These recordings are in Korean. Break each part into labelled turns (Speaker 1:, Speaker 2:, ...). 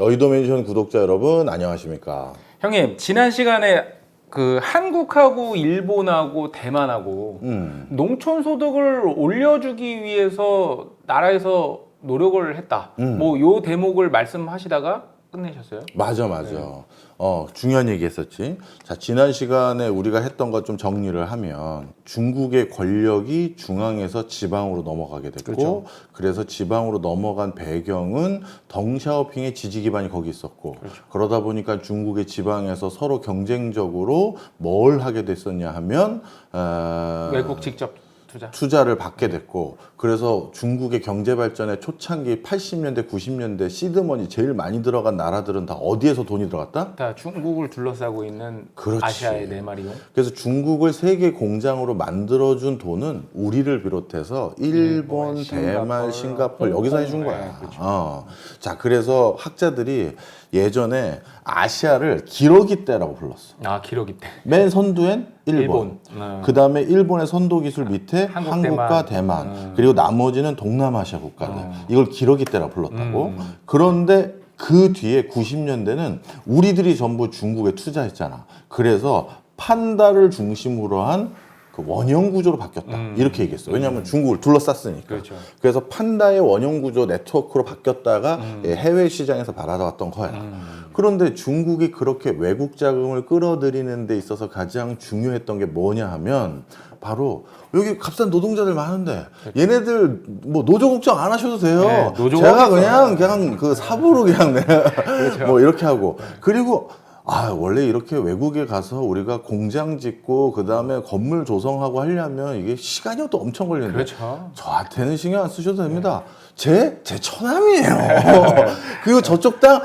Speaker 1: 여의도 멘션 구독자 여러분 안녕하십니까?
Speaker 2: 형님, 지난 시간에 그 한국하고 일본하고 대만하고 농촌 소득을 올려주기 위해서 나라에서 노력을 했다. 뭐 요 대목을 말씀하시다가 끝내셨어요?
Speaker 1: 맞아. 중요한 얘기 했었지. 자, 지난 시간에 우리가 했던 것 좀 정리를 하면 중국의 권력이 중앙에서 지방으로 넘어가게 됐고,
Speaker 2: 그렇죠.
Speaker 1: 그래서 지방으로 넘어간 배경은 덩샤오핑의 지지 기반이 거기 있었고,
Speaker 2: 그렇죠.
Speaker 1: 그러다 보니까 중국의 지방에서 서로 경쟁적으로 뭘 하게 됐었냐 하면
Speaker 2: 외국 직접
Speaker 1: 투자를 받게 됐고, 그래서 중국의 경제 발전의 초창기 80년대, 90년대 시드머니 제일 많이 들어간 나라들은 다 어디에서 돈이 들어갔다?
Speaker 2: 다 중국을 둘러싸고 있는
Speaker 1: 그렇지.
Speaker 2: 아시아의 네 마리용.
Speaker 1: 그래서 중국을 세계 공장으로 만들어준 돈은 우리를 비롯해서 일본, 대만, 싱가포르 여기서 해준 거야.
Speaker 2: 네, 그렇죠.
Speaker 1: 자, 그래서 학자들이 예전에 아시아를 기러기 때라고 불렀어.
Speaker 2: 아, 기러기 때.
Speaker 1: 맨 선두엔 일본. 그 다음에 일본의 선도 기술 밑에
Speaker 2: 한국,
Speaker 1: 한국과 대만. 그리고 나머지는 동남아시아 국가들. 이걸 기러기 때라고 불렀다고. 그런데 그 뒤에 90년대는 우리들이 전부 중국에 투자했잖아. 그래서 판다를 중심으로 한 그 원형 구조로 바뀌었다. 이렇게 얘기했어. 왜냐하면 중국을 둘러쌌으니까.
Speaker 2: 그렇죠.
Speaker 1: 그래서 판다의 원형 구조 네트워크로 바뀌었다가 해외 시장에서 받아왔던 거야. 그런데 중국이 그렇게 외국 자금을 끌어들이는 데 있어서 가장 중요했던 게 뭐냐 하면 바로 여기 값싼 노동자들 많은데 얘네들 뭐 노조 걱정 안 하셔도 돼요.
Speaker 2: 네, 노조
Speaker 1: 제가
Speaker 2: 걱정.
Speaker 1: 그냥 그 사부로 그냥 내가
Speaker 2: 그렇죠.
Speaker 1: 뭐 이렇게 하고 그리고 원래 이렇게 외국에 가서 우리가 공장 짓고 그 다음에 건물 조성하고 하려면 이게 시간이 또 엄청 걸리는데
Speaker 2: 그렇죠.
Speaker 1: 저한테는 신경 안 쓰셔도 됩니다. 제 처남이에요. 그리고 저쪽 땅,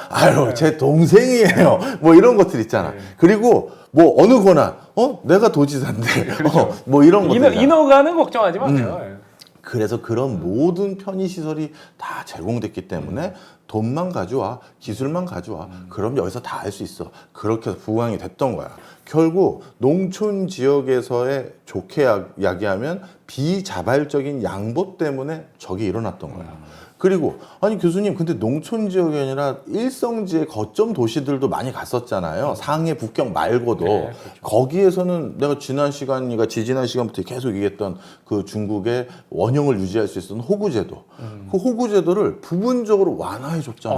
Speaker 1: 제 동생이에요. 뭐 이런 것들 있잖아. 그리고 뭐 어느 거나, 내가 도지사인데, 뭐 이런 것들.
Speaker 2: 인허가는 걱정하지 마세요.
Speaker 1: 그래서 그런 모든 편의시설이 다 제공됐기 때문에 돈만 가져와, 기술만 가져와, 그럼 여기서 다 할 수 있어. 그렇게 해서 부강이 됐던 거야. 결국 농촌 지역에서의 좋게 야기하면 비자발적인 양보 때문에 저게 일어났던 거야. 그리고 아니 교수님 근데 농촌 지역이 아니라 일성지의 거점 도시들도 많이 갔었잖아요. 상해, 북경 말고도.
Speaker 2: 네, 그렇죠.
Speaker 1: 거기에서는 내가 지난 시간부터 계속 얘기했던 그 중국의 원형을 유지할 수 있었던 호구제도. 그 호구제도를 부분적으로 완화해 줬잖아.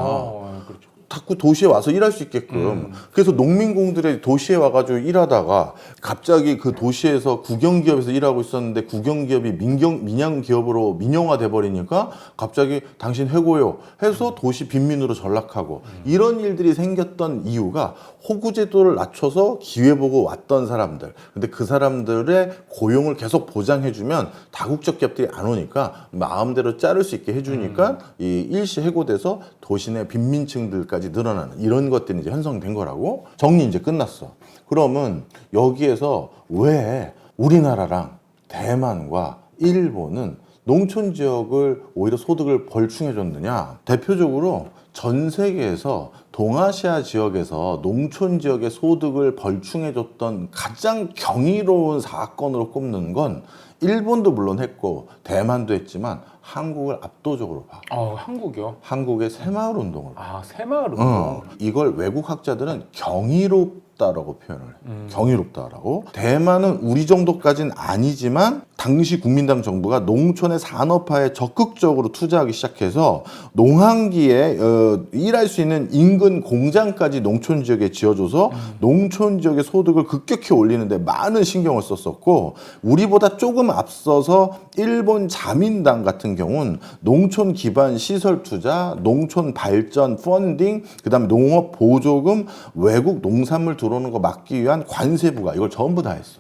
Speaker 2: 그렇죠.
Speaker 1: 자꾸 도시에 와서 일할 수 있게끔. 그래서 농민공들이 도시에 와가지고 일하다가 갑자기 그 도시에서 국영기업에서 일하고 있었는데 국영기업이 민영기업으로 민영화돼 버리니까 갑자기 당신 해고요 해서 도시 빈민으로 전락하고 이런 일들이 생겼던 이유가 호구제도를 낮춰서 기회보고 왔던 사람들. 근데 그 사람들의 고용을 계속 보장해주면 다국적 기업들이 안 오니까 마음대로 자를 수 있게 해주니까 이 일시 해고돼서 도시 내 빈민층들까지 늘어나는 이런 것들이 이제 형성된 거라고. 정리 이제 끝났어. 그러면 여기에서 왜 우리나라랑 대만과 일본은 농촌 지역을 오히려 소득을 벌충해 줬느냐? 대표적으로 전 세계에서 동아시아 지역에서 농촌 지역의 소득을 벌충해 줬던 가장 경이로운 사건으로 꼽는 건 일본도 물론 했고 대만도 했지만 한국을 압도적으로 봐.
Speaker 2: 한국이요?
Speaker 1: 한국의 새마을 운동을 봐.
Speaker 2: 새마을 운동.
Speaker 1: 이걸 외국 학자들은 경이롭다라고 표현을 해. 경이롭다라고. 대만은 우리 정도까지는 아니지만 당시 국민당 정부가 농촌의 산업화에 적극적으로 투자하기 시작해서 농한기에 일할 수 있는 인근 공장까지 농촌 지역에 지어줘서 농촌 지역의 소득을 급격히 올리는데 많은 신경을 썼었고, 우리보다 조금 앞서서 일본 자민당 같은 경우는 농촌 기반 시설 투자, 농촌 발전 펀딩, 그다음에 농업 보조금, 외국 농산물 들어오는 거 막기 위한 관세 부과, 이걸 전부 다 했어.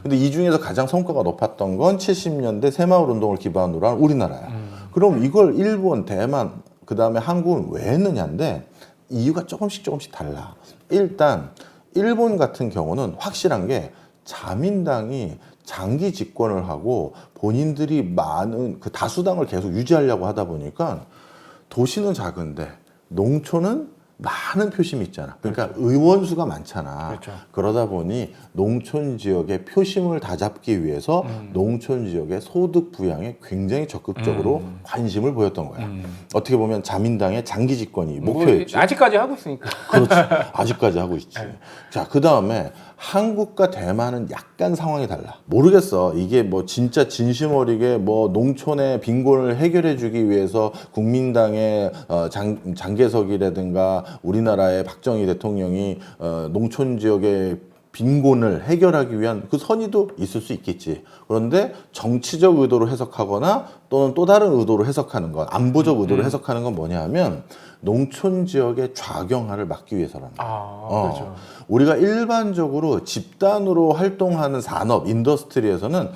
Speaker 1: 근데 이 중에서 가장 성과가 높았던 건 70년대 새마을 운동을 기반으로 한 우리나라야. 그럼 이걸 일본, 대만, 그 다음에 한국은 왜 했느냐인데 이유가 조금씩 달라. 일단 일본 같은 경우는 확실한 게 자민당이 장기 집권을 하고 본인들이 많은 그 다수당을 계속 유지하려고 하다 보니까 도시는 작은데 농촌은 많은 표심이 있잖아. 그러니까 의원 수가 많잖아.
Speaker 2: 그렇죠.
Speaker 1: 그러다 보니 농촌 지역의 표심을 다잡기 위해서 농촌 지역의 소득 부양에 굉장히 적극적으로 관심을 보였던 거야. 어떻게 보면 자민당의 장기 집권이 목표였지.
Speaker 2: 뭐 아직까지 하고 있으니까.
Speaker 1: 그렇지. 아직까지 하고 있지.
Speaker 2: 네.
Speaker 1: 자, 그 다음에 한국과 대만은 약간 상황이 달라. 모르겠어. 이게 뭐 진짜 진심 어리게 뭐 농촌의 빈곤을 해결해 주기 위해서 국민당의 장개석이라든가 우리나라의 박정희 대통령이 농촌 지역의 빈곤을 해결하기 위한 그 선의도 있을 수 있겠지. 그런데 정치적 의도로 해석하거나 또는 또 다른 의도로 해석하는 건, 안보적 의도로 해석하는 건 뭐냐 하면 농촌 지역의 좌경화를 막기 위해서라는 거야.
Speaker 2: 그렇죠.
Speaker 1: 우리가 일반적으로 집단으로 활동하는 산업, 인더스트리에서는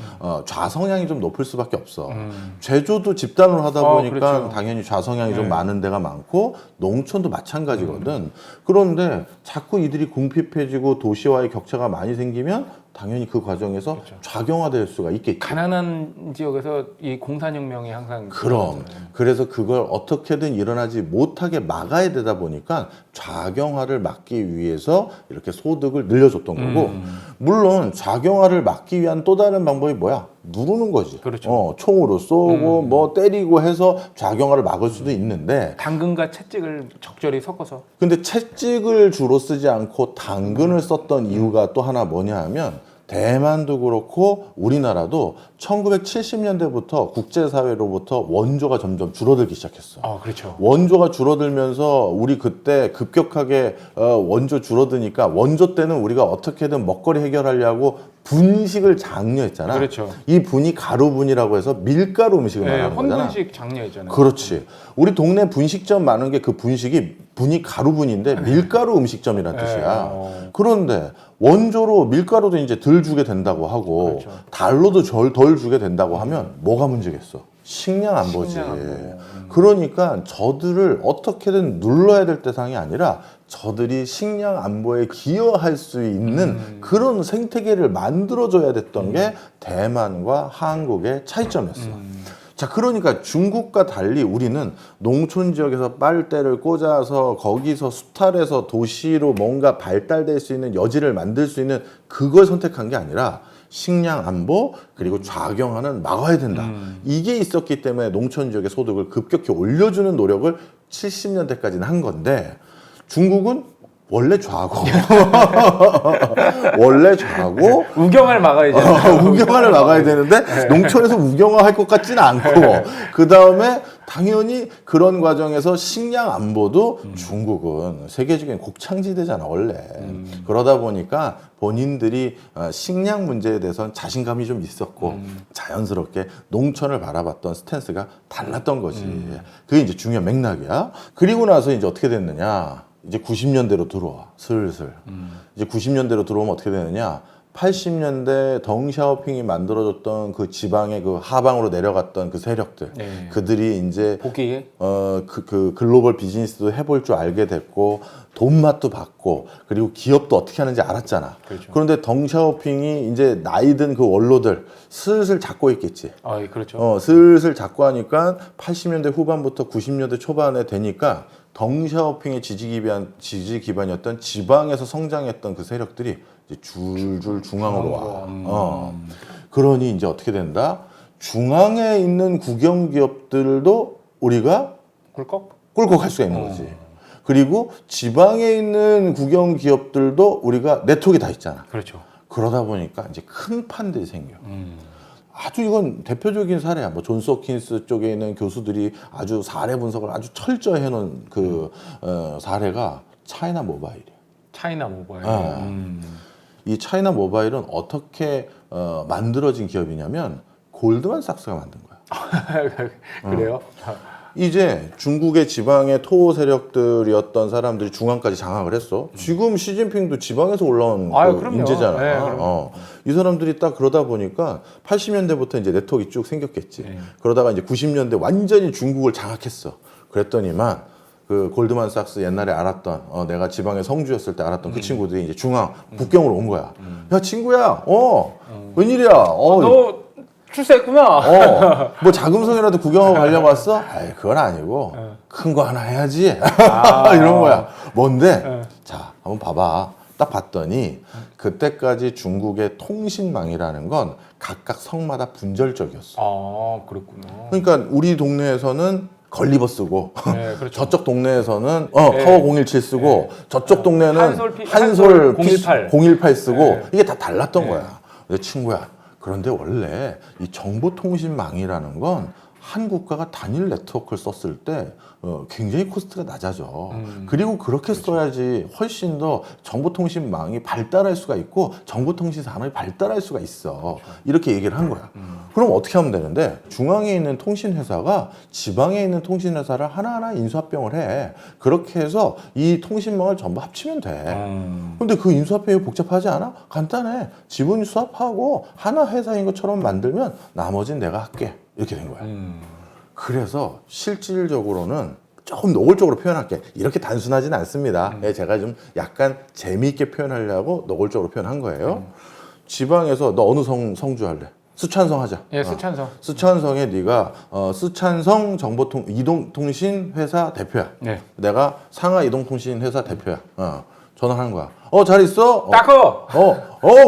Speaker 1: 좌성향이 좀 높을 수밖에 없어. 제조도 집단으로 하다 보니까
Speaker 2: 그렇죠.
Speaker 1: 당연히 좌성향이 좀 많은 데가 많고 농촌도 마찬가지거든. 그런데 자꾸 이들이 궁핍해지고 도시와의 격차가 많이 생기면 당연히 그 과정에서
Speaker 2: 그렇죠.
Speaker 1: 좌경화될 수가 있겠지.
Speaker 2: 가난한 지역에서 이 공산혁명이 항상
Speaker 1: 그럼 그래서 그걸 어떻게든 일어나지 못하게 막아야 되다 보니까 좌경화를 막기 위해서 이렇게 소득을 늘려줬던 거고, 물론 좌경화를 막기 위한 또 다른 방법이 뭐야? 누르는 거지.
Speaker 2: 그렇죠.
Speaker 1: 총으로 쏘고 뭐 때리고 해서 좌경화를 막을 수도 있는데,
Speaker 2: 당근과 채찍을 적절히 섞어서.
Speaker 1: 근데 채찍을 주로 쓰지 않고 당근을 썼던 이유가 또 하나 뭐냐 하면, 대만도 그렇고 우리나라도 1970년대부터 국제사회로부터 원조가 점점 줄어들기 시작했어.
Speaker 2: 그렇죠.
Speaker 1: 원조가 줄어들면서 우리 그때 급격하게 원조 줄어드니까 원조 때는 우리가 어떻게든 먹거리 해결하려고 분식을 장려했잖아.
Speaker 2: 그렇죠.
Speaker 1: 이 분이 가루분이라고 해서 밀가루 음식을 말하는 거잖아.
Speaker 2: 혼분식 장려했잖아요.
Speaker 1: 그렇지. 우리 동네 분식점 많은 게 그 분식이 분이 가루분인데 밀가루 음식점이란 뜻이야. 그런데 원조로 밀가루도 이제 덜 주게 된다고 하고
Speaker 2: 그렇죠.
Speaker 1: 달러도 덜 주게 된다고 하면 뭐가 문제겠어? 식량 안보지. 그러니까 저들을 어떻게든 눌러야 될 대상이 아니라 저들이 식량 안보에 기여할 수 있는 그런 생태계를 만들어줘야 됐던 게 대만과 한국의 차이점이었어. 자, 그러니까 중국과 달리 우리는 농촌 지역에서 빨대를 꽂아서 거기서 수탈해서 도시로 뭔가 발달될 수 있는 여지를 만들 수 있는 그걸 선택한 게 아니라 식량 안보 그리고 좌경화는 막아야 된다. 이게 있었기 때문에 농촌 지역의 소득을 급격히 올려주는 노력을 70년대까지는 한 건데, 중국은 원래 좌고 원래 좌고
Speaker 2: 우경화를 막아야죠.
Speaker 1: 우경화를 막아야 되는데 농촌에서 우경화 할 것 같지는 않고, 그 다음에 당연히 그런 과정에서 식량 안보도 중국은 세계적인 곡창지대잖아 원래. 그러다 보니까 본인들이 식량 문제에 대해서는 자신감이 좀 있었고 자연스럽게 농촌을 바라봤던 스탠스가 달랐던 거지. 그게 이제 중요한 맥락이야. 그리고 나서 이제 어떻게 됐느냐, 이제 90년대로 들어와 슬슬. 이제 90년대로 들어오면 어떻게 되느냐, 80년대 덩샤오핑이 만들어줬던 그 지방의 그 하방으로 내려갔던 그 세력들,
Speaker 2: 네.
Speaker 1: 그들이 이제
Speaker 2: 보기에
Speaker 1: 그 글로벌 비즈니스도 해볼 줄 알게 됐고 돈맛도 받고 그리고 기업도 어떻게 하는지 알았잖아.
Speaker 2: 그렇죠.
Speaker 1: 그런데 덩샤오핑이 이제 나이든 그 원로들 슬슬 잡고 있겠지.
Speaker 2: 그렇죠.
Speaker 1: 슬슬 잡고 하니까 80년대 후반부터 90년대 초반에 되니까 덩샤오핑의 지지 기반이었던 지방에서 성장했던 그 세력들이 이제 줄줄 중앙으로 와. 그러니 이제 어떻게 된다? 중앙에 있는 국영 기업들도 우리가 꿀꺽 할 수가 있는 거지. 그리고 지방에 있는 국영 기업들도 우리가 네트워크가 다 있잖아.
Speaker 2: 그렇죠.
Speaker 1: 그러다 보니까 이제 큰 판들이 생겨. 아주 이건 대표적인 사례야. 뭐 존스 홉킨스 쪽에 있는 교수들이 아주 사례 분석을 아주 철저히 해놓은 그 사례가 차이나 모바일이야.
Speaker 2: 차이나 모바일.
Speaker 1: 이 차이나 모바일은 어떻게 만들어진 기업이냐면 골드만삭스가 만든 거야.
Speaker 2: 그래요?
Speaker 1: 이제 중국의 지방의 토호 세력들이었던 사람들이 중앙까지 장악을 했어. 지금 시진핑도 지방에서 올라온
Speaker 2: 그럼요.
Speaker 1: 인재잖아.
Speaker 2: 네, 그럼요.
Speaker 1: 이 사람들이 딱 그러다 보니까 80년대부터 이제 네트워크가 쭉 생겼겠지.
Speaker 2: 네.
Speaker 1: 그러다가 이제 90년대 완전히 중국을 장악했어. 그랬더니만 그 골드만삭스 옛날에 알았던 내가 지방의 성주였을 때 알았던 그 친구들이 이제 중앙 북경으로 온 거야. 야 친구야, 웬일이야?
Speaker 2: 너 출세했구나.
Speaker 1: 뭐 자금성이라도 구경하고 가려고 왔어? 아이, 그건 아니고 큰 거 하나 해야지. 이런 거야. 뭔데? 자, 한번 봐봐. 딱 봤더니 그때까지 중국의 통신망이라는 건 각각 성마다 분절적이었어.
Speaker 2: 아, 그랬구나.
Speaker 1: 그러니까 우리 동네에서는 걸리버 쓰고
Speaker 2: 네, 그렇죠.
Speaker 1: 저쪽 동네에서는
Speaker 2: 네.
Speaker 1: 파워 017 쓰고 저쪽 동네는
Speaker 2: 한솔
Speaker 1: 한솔
Speaker 2: 018.
Speaker 1: 018 쓰고
Speaker 2: 네.
Speaker 1: 이게 다 달랐던
Speaker 2: 네.
Speaker 1: 거야. 내 친구야. 그런데 원래 이 정보통신망이라는 건 한 국가가 단일 네트워크를 썼을 때 굉장히 코스트가 낮아져. 그리고 그렇게 써야지 훨씬 더 정보통신망이 발달할 수가 있고 정보통신 산업이 발달할 수가 있어. 이렇게 얘기를 한 거야. 그럼 어떻게 하면 되는데 중앙에 있는 통신회사가 지방에 있는 통신회사를 하나하나 인수합병을 해. 그렇게 해서 이 통신망을 전부 합치면 돼. 근데 그 인수합병이 복잡하지 않아? 간단해. 지분 수합하고 하나 회사인 것처럼 만들면 나머지는 내가 할게. 이렇게 된 거야. 그래서 실질적으로는 조금 노골적으로 표현할게. 이렇게 단순하지는 않습니다. 예, 제가 좀 약간 재미있게 표현하려고 노골적으로 표현한 거예요. 지방에서 너 어느 성주 할래? 수찬성 하자.
Speaker 2: 예, 수찬성.
Speaker 1: 수찬성에 네가 수찬성 이동통신 회사 대표야.
Speaker 2: 네.
Speaker 1: 내가 상하 이동통신 회사 대표야. 전화하는 거야. 잘 있어?
Speaker 2: 따커.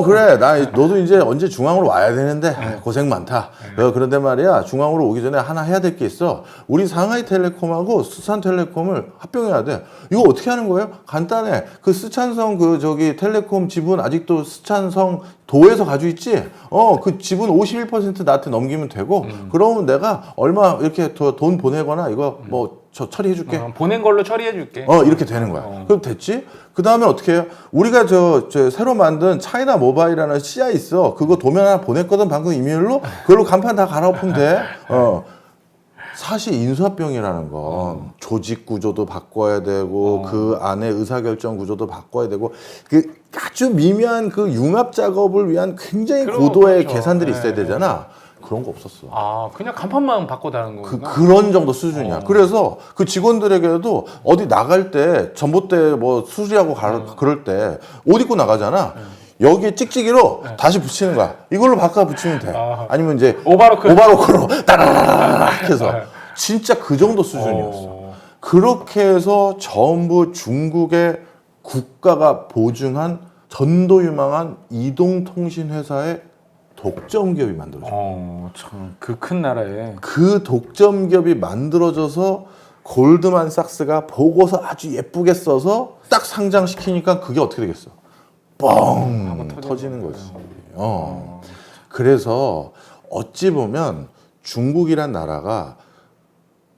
Speaker 1: 그래. 너도 이제 언제 중앙으로 와야 되는데 고생 많다. 그런데 말이야, 중앙으로 오기 전에 하나 해야 될 게 있어. 우리 상하이텔레콤하고 수산텔레콤을 합병해야 돼. 이거 어떻게 하는 거예요? 간단해. 그 스촨성 텔레콤 지분 아직도 스촨성 도에서 가지고 있지? 그 지분 51% 나한테 넘기면 되고, 그러면 내가 얼마 이렇게 더 돈 보내거나 이거 저 처리해줄게.
Speaker 2: 보낸 걸로 처리해줄게.
Speaker 1: 이렇게 되는 거야. 그럼 됐지? 그 다음에 어떻게 해요? 우리가 저 새로 만든 차이나 모바일이라는 CI 있어. 그거 도면 하나 보냈거든, 방금 이메일로. 그걸로 간판 다 갈아엎으면 돼. 사실 인수합병이라는 건 조직 구조도 바꿔야 되고 그 안에 의사결정 구조도 바꿔야 되고 그 아주 미미한 그 융합 작업을 위한 굉장히 고도의
Speaker 2: 그렇죠.
Speaker 1: 계산들이 있어야 되잖아. 그런 거 없었어.
Speaker 2: 그냥 간판만 바꿔다는 거구나.
Speaker 1: 그런 정도 수준이야. 그래서 그 직원들에게도 어디 나갈 때 전봇대 수리하고 그럴 때 옷 입고 나가잖아. 여기에 찍찍이로 다시 붙이는 거야. 이걸로 바꿔 붙이면 돼. 아니면 이제 오바로크로 따라라락 해서 진짜 그 정도 수준이었어. 그렇게 해서 전부 중국의 국가가 보증한 전도유망한 이동통신 회사의 독점 기업이 만들어져.
Speaker 2: 참 그 큰 나라에
Speaker 1: 그 독점 기업이 만들어져서 골드만삭스가 보고서 아주 예쁘게 써서 딱 상장시키니까 그게 어떻게 되겠어? 뻥 터지는 거지. 그래서 어찌 보면 중국이란 나라가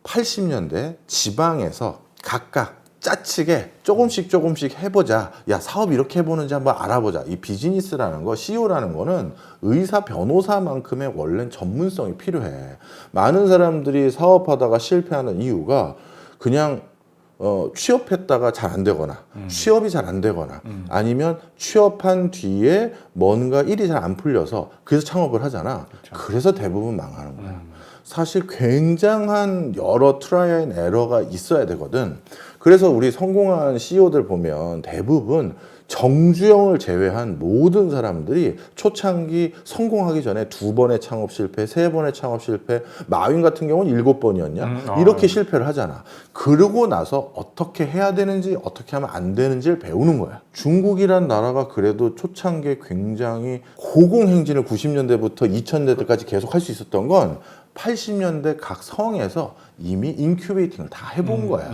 Speaker 1: 80년대 지방에서 각각 짜치게 조금씩 해보자. 야, 사업 이렇게 해보는지 한번 알아보자. 이 비즈니스라는 거, CEO라는 거는 의사, 변호사만큼의 원래는 전문성이 필요해. 많은 사람들이 사업하다가 실패하는 이유가 그냥 취업했다가 잘 안 되거나 취업이 잘 안 되거나 아니면 취업한 뒤에 뭔가 일이 잘 안 풀려서 그래서 창업을 하잖아. 그래서 대부분 망하는 거야. 사실 굉장한 여러 트라이 앤 에러가 있어야 되거든. 그래서 우리 성공한 CEO들 보면 대부분 정주영을 제외한 모든 사람들이 초창기 성공하기 전에 2번의 창업 실패, 3번의 창업 실패, 마윈 같은 경우는 7번이었냐? 이렇게 실패를 하잖아. 그러고 나서 어떻게 해야 되는지, 어떻게 하면 안 되는지를 배우는 거야. 중국이란 나라가 그래도 초창기에 굉장히 고공행진을 90년대부터 2000년대까지 계속 할 수 있었던 건 80년대 각 성에서 이미 인큐베이팅을 다 해본 거야.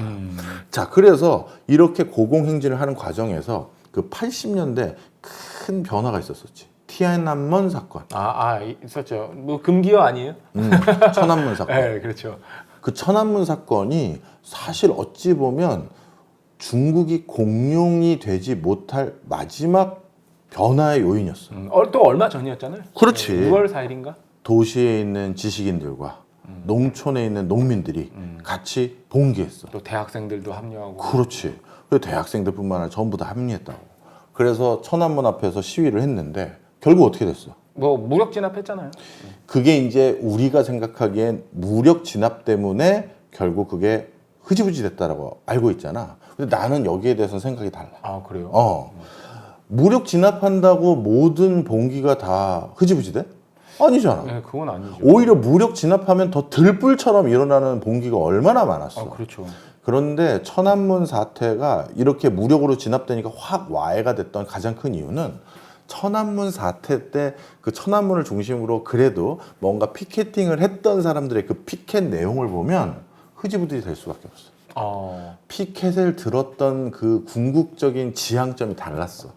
Speaker 1: 자, 그래서 이렇게 고공행진을 하는 과정에서 그 80년대 큰 변화가 있었었지. 티안안먼 사건.
Speaker 2: 있었죠. 금기어 아니에요?
Speaker 1: 천안문 사건.
Speaker 2: 네, 그렇죠.
Speaker 1: 그 천안문 사건이 사실 어찌 보면 중국이 공룡이 되지 못할 마지막 변화의 요인이었어.
Speaker 2: 또 얼마 전이었잖아요.
Speaker 1: 그렇지.
Speaker 2: 6월 4일인가?
Speaker 1: 도시에 있는 지식인들과 농촌에 있는 농민들이 같이 봉기했어.
Speaker 2: 또 대학생들도 합류하고.
Speaker 1: 그렇지. 그 대학생들뿐만 아니라 전부 다 합류했다고. 그래서 천안문 앞에서 시위를 했는데 결국 어떻게 됐어?
Speaker 2: 무력 진압했잖아요.
Speaker 1: 그게 이제 우리가 생각하기엔 무력 진압 때문에 결국 그게 흐지부지 됐다라고 알고 있잖아. 근데 나는 여기에 대해서는 생각이 달라.
Speaker 2: 그래요?
Speaker 1: 무력 진압한다고 모든 봉기가 다 흐지부지 돼? 아니잖아.
Speaker 2: 네, 그건 아니죠.
Speaker 1: 오히려 무력 진압하면 더 들불처럼 일어나는 봉기가 얼마나 많았어.
Speaker 2: 그렇죠.
Speaker 1: 그런데 천안문 사태가 이렇게 무력으로 진압되니까 확 와해가 됐던 가장 큰 이유는 천안문 사태 때 그 천안문을 중심으로 그래도 뭔가 피켓팅을 했던 사람들의 그 피켓 내용을 보면 흐지부지 될 수밖에 없어. 피켓을 들었던 그 궁극적인 지향점이 달랐어.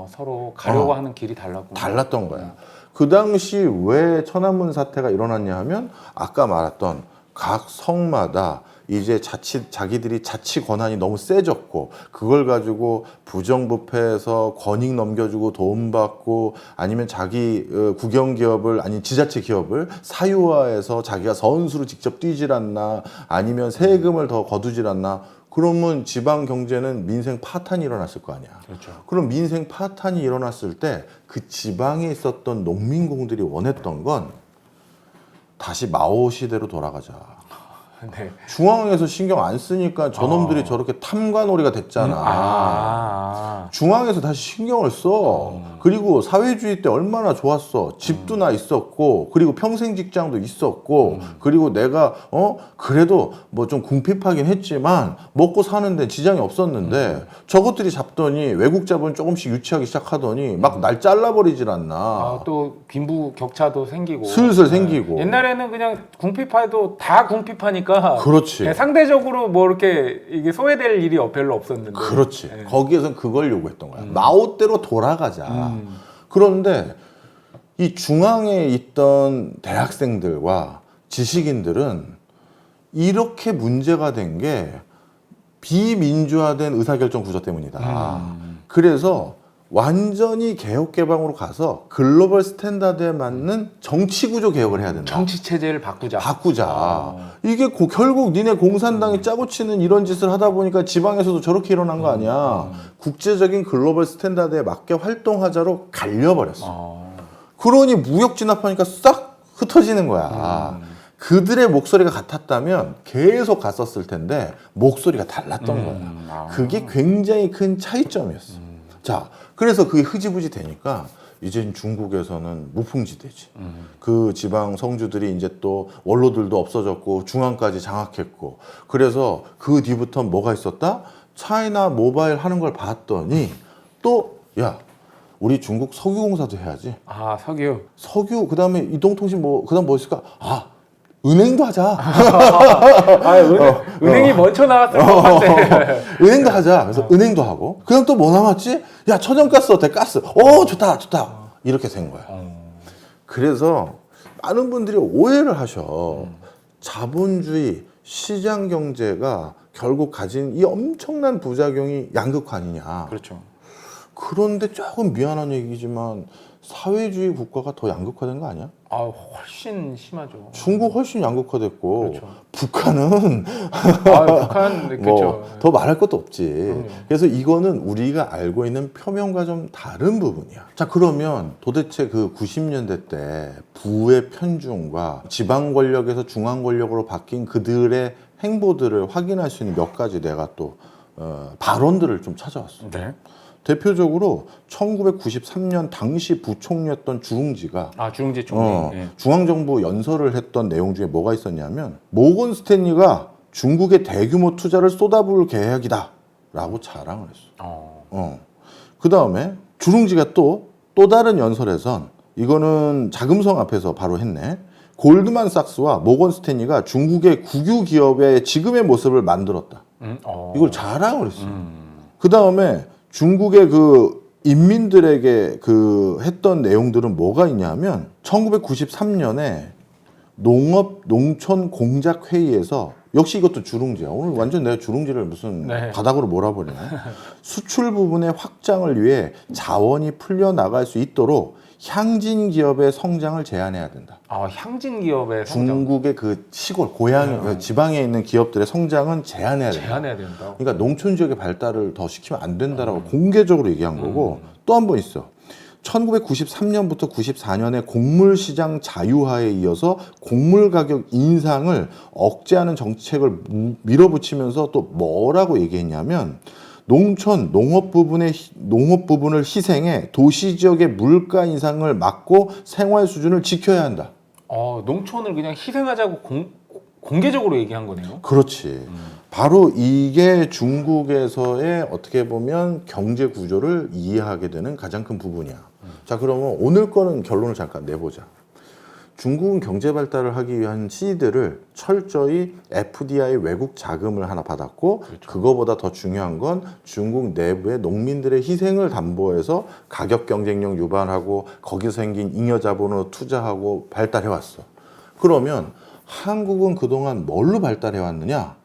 Speaker 2: 서로 가려고 하는 길이 달랐고.
Speaker 1: 달랐던 거야. 그 당시 왜 천안문 사태가 일어났냐 하면 아까 말했던 각 성마다 이제 자기들이 자치 권한이 너무 세졌고 그걸 가지고 부정부패해서 권익 넘겨주고 돈 받고 아니면 자기 국영기업을 아니 지자체 기업을 사유화해서 자기가 선수로 직접 뛰질 않나 아니면 세금을 더 거두질 않나 그러면 지방 경제는 민생 파탄이 일어났을 거 아니야.
Speaker 2: 그렇죠.
Speaker 1: 그럼 민생 파탄이 일어났을 때 그 지방에 있었던 농민공들이 원했던 건 다시 마오 시대로 돌아가자.
Speaker 2: 네.
Speaker 1: 중앙에서 신경 안 쓰니까 저놈들이 저렇게 탐관오리가 됐잖아. 중앙에서 다시 신경을 써. 그리고 사회주의 때 얼마나 좋았어. 집도 나 있었고, 그리고 평생 직장도 있었고, 그리고 내가 그래도 뭐 좀 궁핍하긴 했지만 먹고 사는데 지장이 없었는데 저것들이 잡더니 외국 자본 조금씩 유치하기 시작하더니 막 날 잘라버리질 않나.
Speaker 2: 또 빈부 격차도 생기고
Speaker 1: 슬슬 생기고.
Speaker 2: 옛날에는 그냥 궁핍해도 다 궁핍하니까
Speaker 1: 그렇지.
Speaker 2: 네, 상대적으로 뭐 이렇게 이게 소외될 일이 별로 없었는데.
Speaker 1: 그렇지.
Speaker 2: 네.
Speaker 1: 거기에선 그걸 요구했던 거야. 마오대로 돌아가자. 그런데 이 중앙에 있던 대학생들과 지식인들은 이렇게 문제가 된 게 비민주화된 의사결정 구조 때문이다. 그래서 완전히 개혁 개방으로 가서 글로벌 스탠다드에 맞는 정치 구조 개혁을 해야 된다.
Speaker 2: 정치 체제를 바꾸자.
Speaker 1: 이게 결국 니네 공산당이 짜고 치는 이런 짓을 하다 보니까 지방에서도 저렇게 일어난 거 아니야. 국제적인 글로벌 스탠다드에 맞게 활동하자로 갈려버렸어. 그러니 무역 진압하니까 싹 흩어지는 거야. 그들의 목소리가 같았다면 계속 갔었을 텐데 목소리가 달랐던 거야. 그게 굉장히 큰 차이점이었어. 자, 그래서 그게 흐지부지 되니까 이젠 중국에서는 무풍지대지. 그 지방 성주들이 이제 또 원로들도 없어졌고 중앙까지 장악했고 그래서 그 뒤부터 뭐가 있었다? 차이나 모바일 하는 걸 봤더니 또 야, 우리 중국 석유공사도 해야지.
Speaker 2: 석유.
Speaker 1: 석유 그다음에 이동통신 그다음 뭐 있을까? 은행도 하자.
Speaker 2: 은행이 먼저 나왔을 것 같아.
Speaker 1: 은행도 하자. 그래서 은행도 하고. 그다음 또 뭐 남았지? 야, 천연가스 어때? 가스. 좋다. 이렇게 된 거야. 그래서 많은 분들이 오해를 하셔. 자본주의, 시장 경제가 결국 가진 이 엄청난 부작용이 양극화 아니냐.
Speaker 2: 그렇죠.
Speaker 1: 그런데 조금 미안한 얘기지만 사회주의 국가가 더 양극화된 거 아니야?
Speaker 2: 훨씬 심하죠.
Speaker 1: 중국 훨씬 양극화됐고
Speaker 2: 그렇죠.
Speaker 1: 북한은
Speaker 2: 북한 그렇죠.
Speaker 1: 더 말할 것도 없지.
Speaker 2: 그럼요.
Speaker 1: 그래서 이거는 우리가 알고 있는 표면과 좀 다른 부분이야. 자, 그러면 도대체 그 90년대 때 부의 편중과 지방 권력에서 중앙 권력으로 바뀐 그들의 행보들을 확인할 수 있는 몇 가지 내가 또 발언들을 좀 찾아왔어.
Speaker 2: 네.
Speaker 1: 대표적으로 1993년 당시 부총리였던 주룽지가
Speaker 2: 주룽지 총리. 예.
Speaker 1: 중앙정부 연설을 했던 내용 중에 뭐가 있었냐면 모건 스탠리가 중국의 대규모 투자를 쏟아부을 계획이다 라고 자랑을 했어. 그 다음에 주룽지가 또 다른 연설에선 이거는 자금성 앞에서 바로 했네. 골드만삭스와 모건 스탠리가 중국의 국유 기업의 지금의 모습을 만들었다. 이걸 자랑을 했어. 그 다음에 중국의 그 인민들에게 했던 내용들은 뭐가 있냐면 1993년에 농촌공작회의에서 역시 이것도 주룽지야. 오늘 완전 내가 주룽지를 무슨 바닥으로 몰아버리네. 수출 부분의 확장을 위해 자원이 풀려나갈 수 있도록 향진 기업의 성장을 제한해야 된다.
Speaker 2: 향진 기업의 성장.
Speaker 1: 중국의 그 시골, 고향, 지방에 있는 기업들의 성장은 제한해야 된다.
Speaker 2: 제한해야 된다.
Speaker 1: 그러니까 농촌 지역의 발달을 더 시키면 안 된다라고 공개적으로 얘기한 거고 또 한 번 있어. 1993년부터 94년에 곡물 시장 자유화에 이어서 곡물 가격 인상을 억제하는 정책을 밀어붙이면서 또 뭐라고 얘기했냐면 농촌, 농업 부분을 희생해 도시 지역의 물가 인상을 막고 생활 수준을 지켜야 한다.
Speaker 2: 농촌을 그냥 희생하자고 공개적으로 얘기한 거네요.
Speaker 1: 그렇지. 바로 이게 중국에서의 어떻게 보면 경제 구조를 이해하게 되는 가장 큰 부분이야. 자, 그러면 오늘 거는 결론을 잠깐 내보자. 중국은 경제 발달을 하기 위한 시드를 철저히 FDI 외국 자금을 하나 받았고,
Speaker 2: 그렇죠.
Speaker 1: 그거보다 더 중요한 건 중국 내부의 농민들의 희생을 담보해서 가격 경쟁력 유발하고 거기서 생긴 잉여 자본으로 투자하고 발달해 왔어. 그러면 한국은 그동안 뭘로 발달해 왔느냐?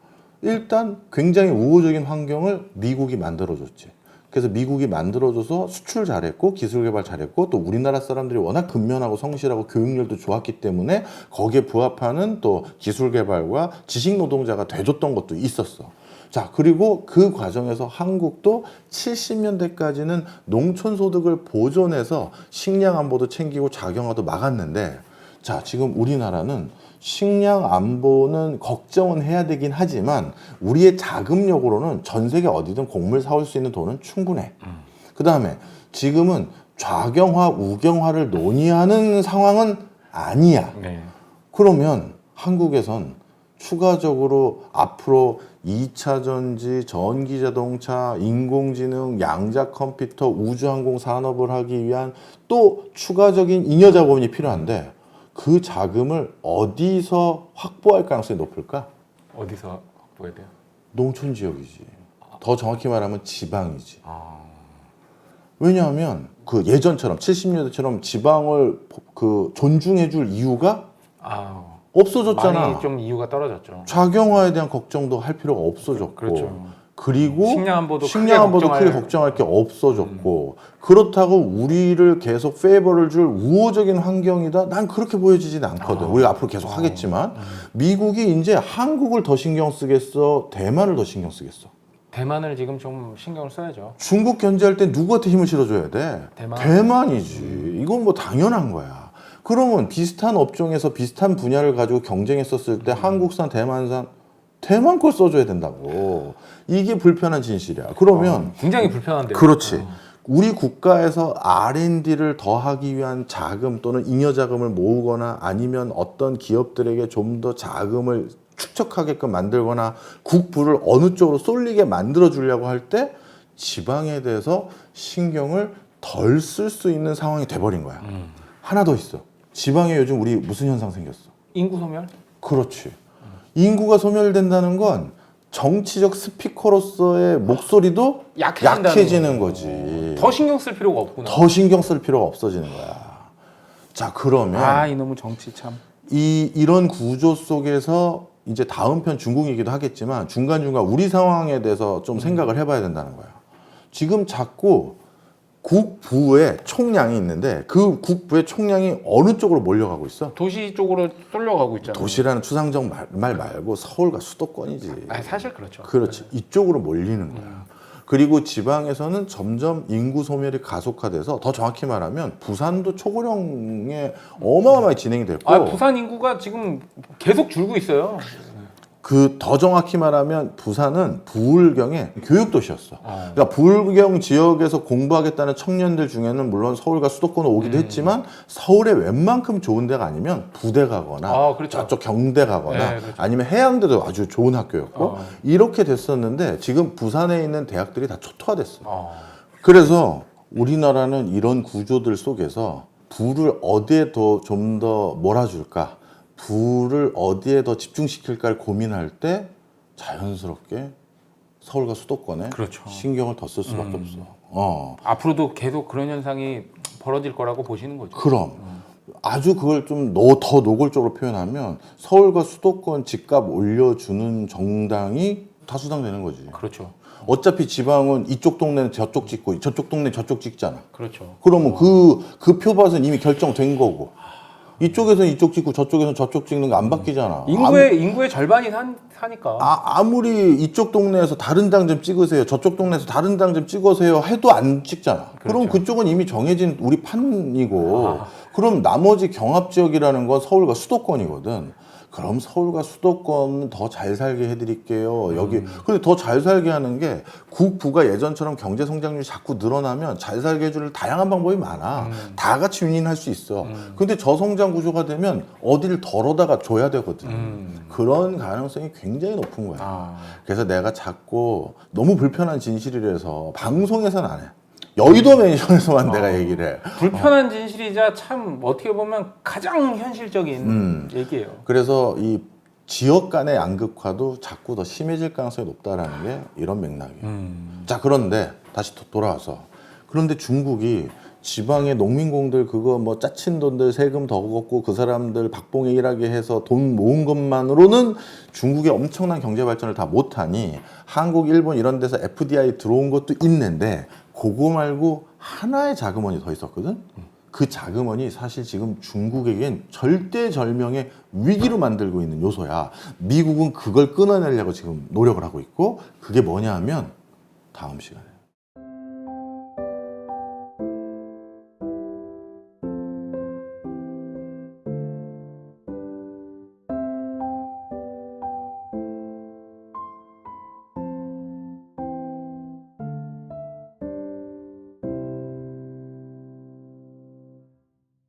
Speaker 1: 일단 굉장히 우호적인 환경을 미국이 만들어줬지. 그래서 미국이 만들어줘서 수출 잘했고 기술 개발 잘했고 또 우리나라 사람들이 워낙 근면하고 성실하고 교육열도 좋았기 때문에 거기에 부합하는 또 기술 개발과 지식 노동자가 돼줬던 것도 있었어. 자, 그리고 그 과정에서 한국도 70년대까지는 농촌 소득을 보존해서 식량 안보도 챙기고 자경화도 막았는데, 자, 지금 우리나라는 식량 안보는 걱정은 해야 되긴 하지만 우리의 자금력으로는 전 세계 어디든 곡물 사올 수 있는 돈은 충분해. 그 다음에 지금은 좌경화, 우경화를 논의하는 상황은 아니야.
Speaker 2: 네.
Speaker 1: 그러면 한국에선 추가적으로 앞으로 2차 전지, 전기 자동차, 인공지능, 양자 컴퓨터, 우주항공 산업을 하기 위한 또 추가적인 잉여 자본이 필요한데, 그 자금을 어디서 확보할 가능성이 높을까?
Speaker 2: 어디서 확보해야 돼요?
Speaker 1: 농촌 지역이지. 더 정확히 말하면 지방이지.
Speaker 2: 아,
Speaker 1: 왜냐하면 그 예전처럼 70년대처럼 지방을 그 존중해줄 이유가 없어졌잖아.
Speaker 2: 많이 좀 이유가 떨어졌죠.
Speaker 1: 좌경화에 대한 걱정도 할 필요가 없어졌고,
Speaker 2: 그렇죠.
Speaker 1: 그리고
Speaker 2: 식량 안보도
Speaker 1: 크게 걱정할 게 없어졌고, 그렇다고 우리를 계속 페이버를 줄 우호적인 환경이다? 난 그렇게 보여지진 않거든. 우리가 앞으로 계속 하겠지만 미국이 이제 한국을 더 신경 쓰겠어? 대만을 더 신경 쓰겠어?
Speaker 2: 대만을 지금 좀 신경을 써야죠.
Speaker 1: 중국 견제할 때 누구한테 힘을 실어줘야 돼?
Speaker 2: 대만.
Speaker 1: 대만이지. 이건 뭐 당연한 거야. 그러면 비슷한 업종에서 비슷한 분야를 가지고 경쟁했었을 때 한국산, 대만 걸 써줘야 된다고. 이게 불편한 진실이야. 그러면
Speaker 2: 굉장히 불편한데요.
Speaker 1: 그렇지. 우리 국가에서 R&D를 더 하기 위한 자금 또는 잉여 자금을 모으거나 아니면 어떤 기업들에게 좀 더 자금을 축적하게끔 만들거나 국부를 어느 쪽으로 쏠리게 만들어 주려고 할 때 지방에 대해서 신경을 덜 쓸 수 있는 상황이 돼버린 거야. 하나 더 있어. 지방에 요즘 우리 무슨 현상 생겼어?
Speaker 2: 인구 소멸?
Speaker 1: 그렇지. 인구가 소멸된다는 건 정치적 스피커로서의 목소리도 약해지는 거지.
Speaker 2: 더 신경 쓸 필요가 없구나.
Speaker 1: 더 신경 쓸 필요가 없어지는 거야. 자, 그러면
Speaker 2: 이놈의 정치 참.
Speaker 1: 이런 구조 속에서 이제 다음 편 중국 얘기도 하겠지만 중간중간 우리 상황에 대해서 좀 생각을 해봐야 된다는 거야. 지금 자꾸 국부의 총량이 있는데 그 국부의 총량이 어느 쪽으로 몰려가고 있어?
Speaker 2: 도시 쪽으로 쏠려가고 있잖아요.
Speaker 1: 도시라는 추상적 말 말고 서울과 수도권이지.
Speaker 2: 사실 그렇죠.
Speaker 1: 그렇지. 이쪽으로 몰리는 거야. 그리고 지방에서는 점점 인구 소멸이 가속화돼서 더 정확히 말하면 부산도 초고령에 어마어마하게 진행이 됐고,
Speaker 2: 부산 인구가 지금 계속 줄고 있어요.
Speaker 1: 그 더 정확히 말하면 부산은 부울경의 교육도시였어. 그러니까 부울경 지역에서 공부하겠다는 청년들 중에는 물론 서울과 수도권으로 오기도 했지만 서울에 웬만큼 좋은 데가 아니면 부대 가거나
Speaker 2: 그렇죠.
Speaker 1: 저쪽 경대 가거나
Speaker 2: 네, 그렇죠.
Speaker 1: 아니면 해양대도 아주 좋은 학교였고 이렇게 됐었는데 지금 부산에 있는 대학들이 다 초토화됐어. 그래서 우리나라는 이런 구조들 속에서 부를 어디에 더 좀 더 몰아줄까? 부를 어디에 더 집중시킬까를 고민할 때 자연스럽게 서울과 수도권에
Speaker 2: 그렇죠.
Speaker 1: 신경을 더 쓸 수밖에 없어.
Speaker 2: 앞으로도 계속 그런 현상이 벌어질 거라고 보시는 거죠.
Speaker 1: 그럼 아주 그걸 좀 더 노골적으로 표현하면 서울과 수도권 집값 올려주는 정당이 다수당 되는 거지.
Speaker 2: 그렇죠.
Speaker 1: 어차피 지방은 이쪽 동네는 저쪽 찍고 저쪽 동네는 저쪽 찍잖아.
Speaker 2: 그렇죠.
Speaker 1: 그러면 그 표밭은 이미 결정된 거고 이쪽에서는 이쪽 찍고 저쪽에서는 저쪽 찍는 거 안 바뀌잖아.
Speaker 2: 인구의 절반이 사니까.
Speaker 1: 아무리 이쪽 동네에서 다른 당 좀 찍으세요, 저쪽 동네에서 다른 당 좀 찍으세요 해도 안 찍잖아. 그럼
Speaker 2: 그렇죠.
Speaker 1: 그쪽은 이미 정해진 우리 판이고 그럼 나머지 경합 지역이라는 건 서울과 수도권이거든. 그럼 서울과 수도권 더 잘 살게 해드릴게요. 여기 근데 더 잘 살게 하는 게 국부가 예전처럼 경제 성장률이 자꾸 늘어나면 잘 살게 해줄 다양한 방법이 많아. 다 같이 윈윈할 수 있어. 근데 저성장 구조가 되면 어디를 덜어다가 줘야 되거든. 그런 가능성이 굉장히 높은 거야.
Speaker 2: 아.
Speaker 1: 그래서 내가 자꾸 너무 불편한 진실이라서 방송에서는 안 해. 여의도 멘션에서만 내가 얘기를 해.
Speaker 2: 불편한 진실이자 참 어떻게 보면 가장 현실적인 얘기예요.
Speaker 1: 그래서 이 지역 간의 양극화도 자꾸 더 심해질 가능성이 높다라는 게 이런 맥락이에요. 자, 그런데 다시 돌아와서 그런데 중국이 지방의 농민공들 그거 뭐 짜친 돈들 세금 더 걷고 그 사람들 박봉에 일하게 해서 돈 모은 것만으로는 중국의 엄청난 경제 발전을 다 못하니 한국, 일본 이런 데서 FDI 들어온 것도 있는데 그거 말고 하나의 자금원이 더 있었거든. 그 자금원이 사실 지금 중국에겐 절대절명의 위기로 만들고 있는 요소야. 미국은 그걸 끊어내려고 지금 노력을 하고 있고 그게 뭐냐 하면 다음 시간에